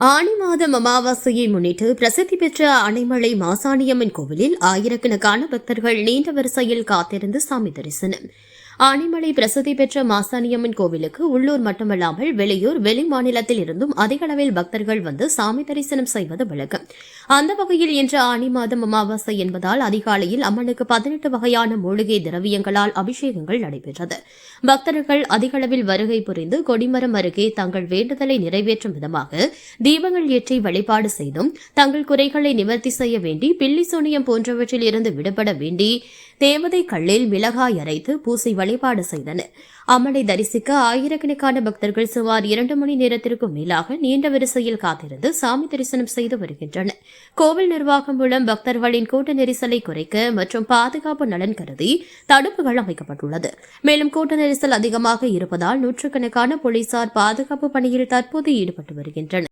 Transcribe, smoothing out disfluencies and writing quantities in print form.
ஆனி மாதம் அமாவாசையை முன்னிட்டு பிரசித்தி பெற்ற அணைமலை மாசாணியம்மன் கோவிலில் ஆயிரக்கணக்கான பக்தர்கள் நீண்ட வரிசையில் காத்திருந்து சாமி தரிசனம். ஆனைமலை பிரசித்தி பெற்ற மாசாணியம்மன் கோவிலுக்கு உள்ளூர் மட்டுமல்லாமல் வெளியூர் வெளி மாநிலத்தில் இருந்தும் அதிக அளவில் பக்தர்கள் வந்து சாமி தரிசனம் செய்வது வழக்கம். அந்த வகையில் இன்று ஆனி மாதம் அமாவாசை என்பதால் அதிகாலையில் அம்மனுக்கு 18 வகையான மூலிகை திரவியங்களால் அபிஷேகங்கள் நடைபெற்றது. பக்தர்கள் அதிக அளவில் வருகை புரிந்து கொடிமரம் அருகே தங்கள் வேண்டுதலை நிறைவேற்றும் விதமாக தீபங்கள் ஏற்றி வழிபாடு செய்தும் தங்கள் குறைகளை நிவர்த்தி செய்ய வேண்டி பில்லி சூனியம் போன்றவற்றில் இருந்து விடுபட வேண்டி தேவதை கல்லில் மிளகாய் அரைத்து பூசி வழிபாடு செய்தனர். அம்மனை தரிசிக்க ஆயிரக்கணக்கான பக்தர்கள் சுமார் 2 மணி நேரத்திற்கும் மேலாக நீண்ட வரிசையில் காத்திருந்து சாமி தரிசனம் செய்து வருகின்றனர். கோவில் நிர்வாகம் மூலம் பக்தர்களின் கூட்ட நெரிசலை குறைக்க மற்றும் பாதுகாப்பு நலன் கருதி தடுப்புகள் அமைக்கப்பட்டுள்ளது. மேலும் கூட்ட நெரிசல் அதிகமாக இருப்பதால் நூற்றுக்கணக்கான போலீசார் பாதுகாப்பு பணியில் தற்போது ஈடுபட்டு வருகின்றனர்.